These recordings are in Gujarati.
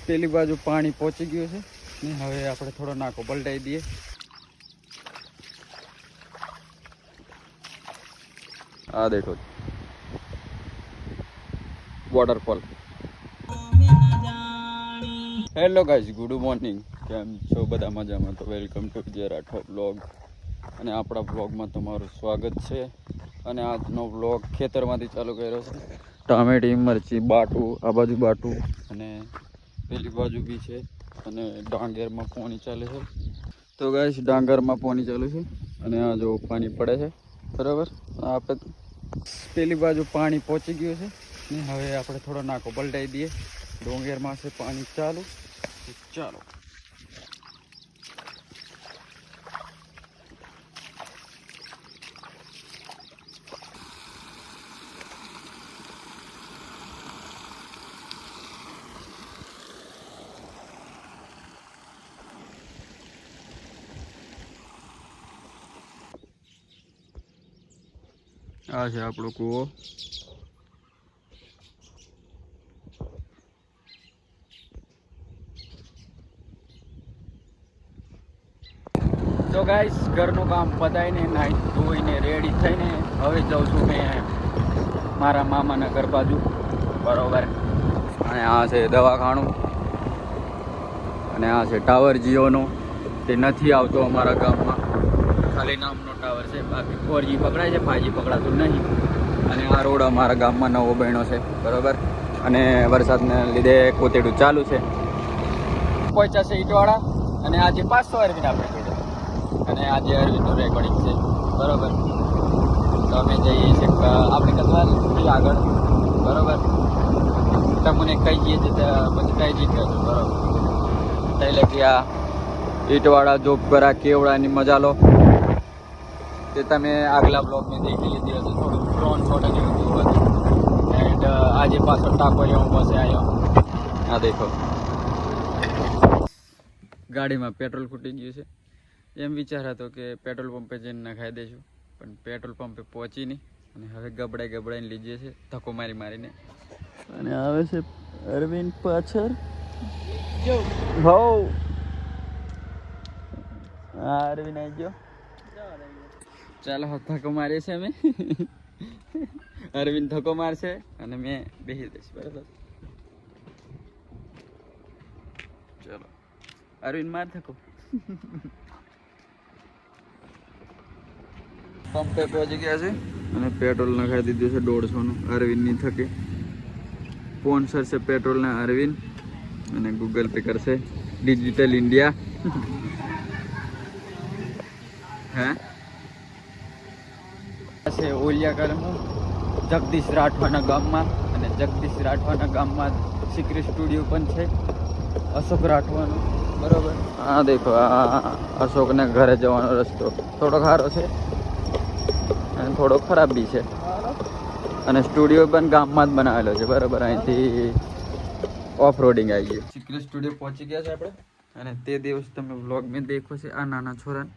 પેલી બાજુ પાણી પહોંચી ગયું છે ને હવે આપણે થોડો નાકો પલટાઈ દઈએ. આ દેખો waterfall. Hello guys, good morning. કેમ છો બધા? મજામાં? તો વેલકમ ટુ જે રાઠોડ બ્લોગ. અને આપણા બ્લોગમાં તમારું સ્વાગત છે. અને આજનો બ્લોગ ખેતરમાંથી ચાલુ કર્યો છે. ટામેટી, મરચી, બાટું, આ બાજુ બાટું અને પેલી બાજુ બી છે. અને ડાંગરમાં પાણી ચાલે છે. તો ગાઈઝ ડાંગરમાં પાણી ચાલુ છે અને આ જો પાણી પડે છે, બરાબર. આપણે પેલી બાજુ પાણી પહોંચી ગયું છે ને હવે આપણે થોડો નાકો પલટાઈ દઈએ. ડોંગરમાં છે પાણી ચાલુ. ચાલો. આ છે આપણો કૂવો. તો ગાઈસ ઘરનું કામ પતાવીને નાહી ધોઈને રેડી થઈને હવે જાઉં છું મેં મારા મામાના ઘર બાજુ, બરોબર. અને આ છે દવાખાનું અને આ છે ટાવર જીઓનો. તે નથી આવતો અમારા ગામમાં, ખાલી નામનો ટાવર છે. બાકી 4G પકડાય છે, 5G પકડાતું નહીં. અને આ રોડ અમારા ગામમાં નવો બન્યો છે, બરોબર. અને વરસાદને લીધે કોતેડું ચાલુ છે. પહોંચ્યા છે ઈટવાળા અને આજે 500 અરવિંદ આપણે કીધું. અને આજે અરવિંદનું રેકોર્ડિંગ છે, બરોબર. તો અમે જઈએ છીએ આપણે કતવાથી આગળ, બરોબર. તમને કહી દઈએ છે પછી કઈ જ કહેશું, બરોબર. એટલે કે આ ઈટવાળા જોબ કરા કેવડાની મજા લો. તે તમે આગલા બ્લોગમાં દેખી લીધી હશે. થોડું ડ્રોન શોટ જેવું હતું. એન્ડ આજે પાછો ટાકો હું બસે આવ્યો. આ દેખો ગાડીમાં પેટ્રોલ ખૂટી ગયું છે. એમ વિચાર હતો કે પેટ્રોલ પંપે જઈને નખાઈ દઈશું, પણ પેટ્રોલ પંપે પહોંચી નહીં. અને હવે ગબડાઈને લીધીએ છે ધક્કો મારીને. અને આવે છે અરવિંદ પાછળ. હો હા, અરવિંદ આવી ગયો. ચાલો ધક્કો મારીએ છે અમે. અરવિંદ ધક્કો મારશે અને મેં બેસી દઈશ, બરાબર. ચલો અરવિંદ માર ધક્કો. પંપે પહોંચી ગયા છે અને પેટ્રોલ નખાઈ દીધું છે 150નું અરવિંદની થકે. સ્પોન્સર છે પેટ્રોલના અરવિંદ અને ગૂગલ પે કરશે ડિજિટલ ઇન્ડિયા. હે છે ઓલિયા કરમું જગદીશ રાઠવાના ગામમાં. અને જગદીશ રાઠવાના ગામમાં સિક્રેટ સ્ટુડિયો પણ છે અશોક રાઠવાનો, બરોબર. હા દેખો આ અશોકને ઘરે જવાનો રસ્તો થોડો સારો છે અને થોડો ખરાબ બી છે. અને સ્ટુડિયો પણ ગામમાં જ બનાવેલો છે, બરાબર. અહીંથી ઓફ રોડિંગ આવી ગયું. સિક્રેટ સ્ટુડિયો પહોંચી ગયા છે આપણે. અને તે દિવસ તમે વ્લોગ મેં દેખો છે આ નાના છોરાને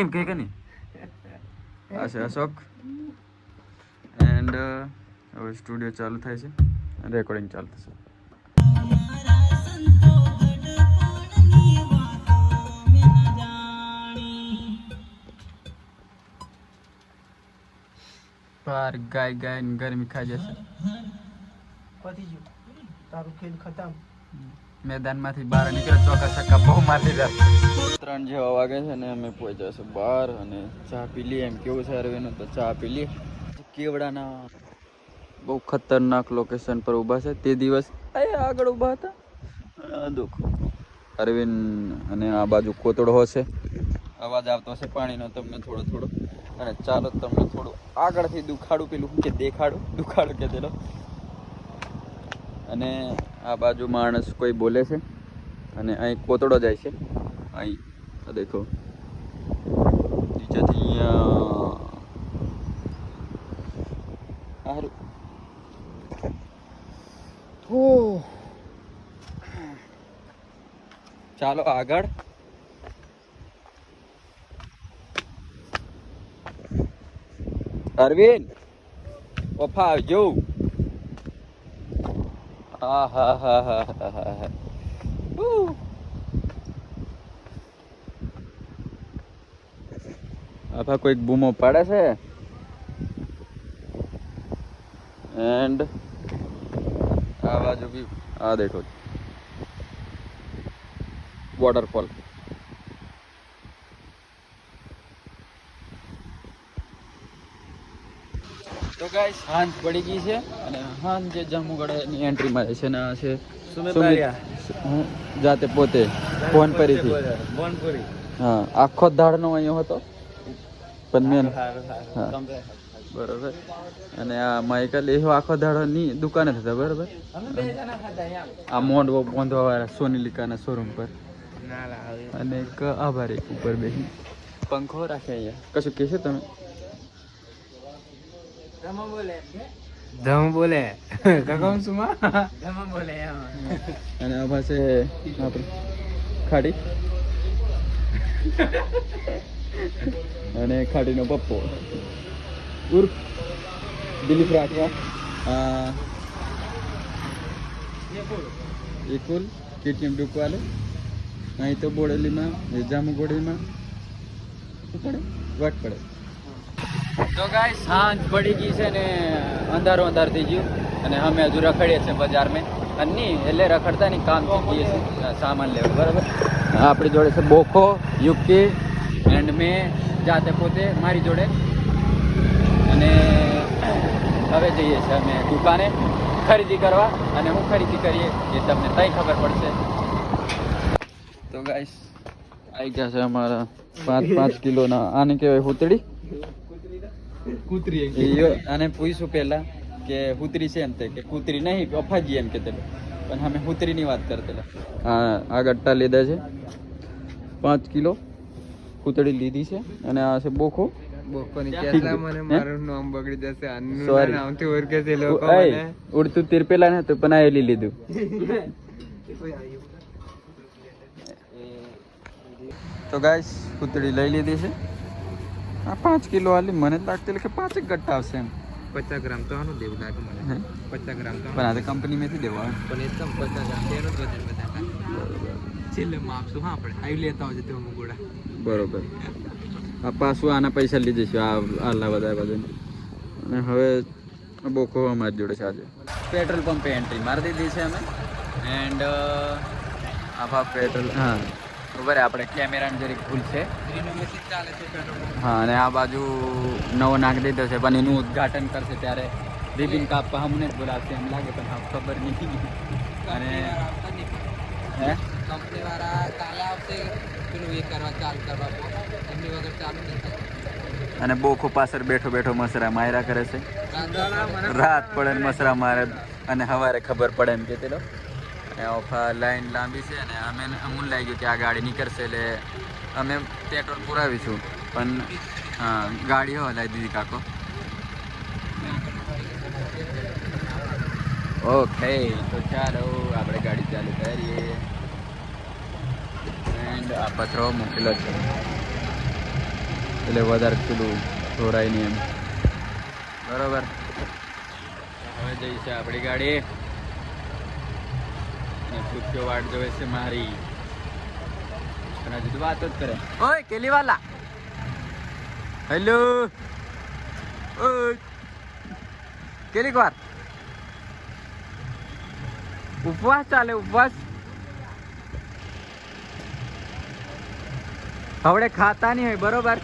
એમ કહે કે નહીં. આ છે અશોક. એન્ડ હવે સ્ટુડિયો ચાલુ થાય છે, રેકોર્ડિંગ ચાલુ થશે. બાર ગાય ગરમી ખાઈ જશે. મેદાનમાંથી બહાર નીકળે ચોકા છક્કા બહુ મારી દીધા. 3 જેવા વાગે છે ને અમે પહોંચ્યા છે બહાર અને ચા પી લઈએ. એમ કેવું છે અરવિંદ તો ચા પી લઈએ. કેવડાના બહુ ખતરનાક લોકેશન પર ઊભા છે. તે દિવસ આગળ ઊભા હતા દુઃખ અરવિંદ. અને આ બાજુ કોતડો હશે, અવાજ આવતો હશે પાણીનો તમને થોડો. અને ચાલો તમને થોડું આગળથી દુખાડું, પેલું કે દુખાડું કે તેલો. અને આ બાજુ માણસ કોઈ બોલે છે અને અહીં કોતડો જાય છે. અહીં દેખો નીચેથી અહીંયા ચાલો આગળ. અરવિંદ ઓફા આવજો. હા હા હા હા હા હા. આભા કોઈક બૂમો પાડે છે એન્ડ આ બાજુ બી આ દેખો વોટરફોલ. તો ગાઈસ હાંજ પડી ગઈ છે અને હાંજે જમ્મુગઢની એન્ટ્રી મારે છે ને આ છે હું જાતે પોતે ફોનપુરી. હા આખો દાડનો અહીંયા હતો પણ મેન હા બરોબર. અને આ માઇકલ એ આખો દાડો ની દુકાને હતા બરોબર. આ મોંડ બાંધવા વાળા સોનીલિકાના શોરૂમ પર અને એક આભારી ઉપર બેસી પંખો રાખે અહીંયા. કશું કહેશો તમે? ધમ બોલે કકમ સુમા ધમ બોલે અને આ પાસે આપણે ખાડી અને ખાડીનો પપ્પો ઉર્ફ દિલીપ રાઠવા એકુલ કેટીએમ ડુકવાલે અહીં તો બોડેલીમાં જામુગોડીમાં પડે વટ પડે. તો ગાઈસ સાંજ પડી ગઈ છે ને અંધારું અંધાર થઈ ગયું અને અમે હજુ રખડીએ છીએ બજારમાં અને નહીં એટલે રખડતા નહીં કામ થઈ ગઈએ છીએ સામાન લેવું બરાબર. આપણી જોડે છે બોખો યુકી એન્ડ મેં જાતે પોતે મારી જોડે અને હવે જઈએ છીએ અમે દુકાને ખરીદી કરવા અને હું ખરીદી કરીએ એ તમને તઈ ખબર પડશે. તો ગાઈસ આવી ગયા છે અમારા 5 કિલોના આને કહેવાય હુતડી કૂતરી અને પૂછ્યું પહેલા કે હુતરી છે એમ કે કૂતરી નહીં અફાજી એમ કહેતા પણ અમે હુતરીની વાત કરતા. આ ગટ્ટા લીધા છે 5 કિલો કૂતરી લીધી છે અને આ છે બોખો. બોકોની કેટલા મને મારું નામ બગડી જશે અન્નુ નામથી ઓળખે છે લોકો મને. ઉડતું તીર પેલા ને તો પણ આ લીધું. તો ગાઈસ કૂતરી લઈ લીધી છે. આ 5 કિલો આલી મને લાગતું કે 5 ગટ્ટા આવશે એમ. 50 ગ્રામ તો આનું દેવું લાગે મને 50 ગ્રામ તો પણ આ તો કંપનીમાંથી દેવા પણ એકદમ 50 ગ્રામ તેનો જ વજન બતાતા છેલ્લે માપશું હા આપણે આવી લેતા હોય તો મુગોડા બરોબર. આ પાછું આના પૈસા લીધે છે આલા બધા બધું અને હવે બોખો અમારી જોડે છે આજે. પેટ્રોલ પંપે એન્ટ્રી મારી દીધી છે અમે એન્ડ આભા પેટ્રોલ હા બરાબર. આપણે કેમેરાની જરીક ભૂલ છે હા અને આ બાજુ નવો નાખી દીધો છે પણ એનું ઉદ્ઘાટન કરશે ત્યારે રિબિન કાપવા અમને જ બોલાવશે એમ લાગે પણ હા ખબર નહીં. અને હે કંપનીવાળા કાલે આવશે પેલું એ કરવા ચાલુ કરવા એમની વગર ચાલુ નહીં થાય. અને બોખો પાછળ બેઠો બેઠો મસરા માર્યા કરે છે. રાત પડે ને મસરા મારે અને સવારે ખબર પડે એમ કે તેલો લાઈન લાંબી છે અને અમે અમૂલ લાગી ગયું કે આ ગાડી નીકળશે એટલે અમે પેટ્રોલ પુરાવીશું પણ હા ગાડી હલાવી દીધી કાકો. ઓકે તો ચાલો આપણે ગાડી ચાલુ કરીએ એન્ડ આ પથરો મૂકેલો છે એટલે વધારે પેલું ઢોરાય નહીં એમ બરોબર. હવે જઈ છે આપણી ગાડી પૂછ્યો વાટ જોવે છે મારી પણ હજુ તો વાતો જ કરે. ઓય કેલી વાલા હેલો ઓય કેલીક વાર ઉપવાસ ચાલે ઉપવાસ હવે ખાતા નહીં હોય બરોબર.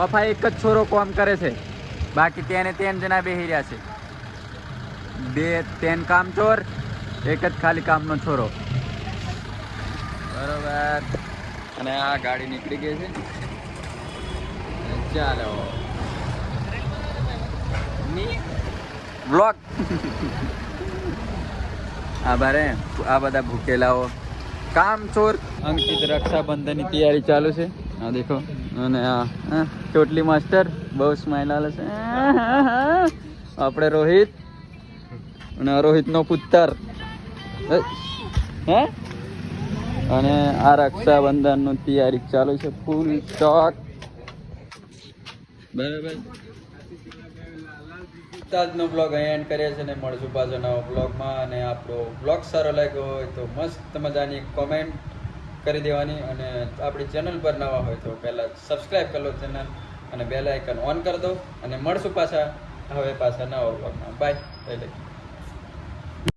ઓફા એક જ છોરો કામ કરે છે બાકી તેને 3 જણા બેસી રહ્યા છે. 2 કામ ચોર એક જ ખાલી કામનો છોરો બરોબર. અને આ ગાડી નીકળી ગઈ છે ચાલો બ્લોક આભારે આ બધા ભૂકેલાઓ કામ ચોર. અંકિત રક્ષાબંધનની તૈયારી ચાલુ છે આ દેખો અને આ ચોટલી માસ્ટર બહુ સ્માઈલ આલે છે. આપણે રોહિત અને રોહિતનો પુત્ર હે અને આ રક્ષાબંધનનું તૈયારી ચાલુ છે ફૂલ સ્ટોક બરાબર. આજનો બ્લોગ અહીં એન્ડ કરીએ છીએ ને મળશું પાછો નવા બ્લોગમાં. અને આપણો બ્લોગ સારો લાગ્યો હોય તો મસ્ત મજાની કોમેન્ટ કરી દેવાની. અને આપણી ચેનલ પર નવા હોય તો પહેલાં સબસ્ક્રાઈબ કરી લો ચેનલ અને બેલ આઇકન ઓન કરી દો. અને મળશું પાછા નવા બ્લોગમાં. બાય.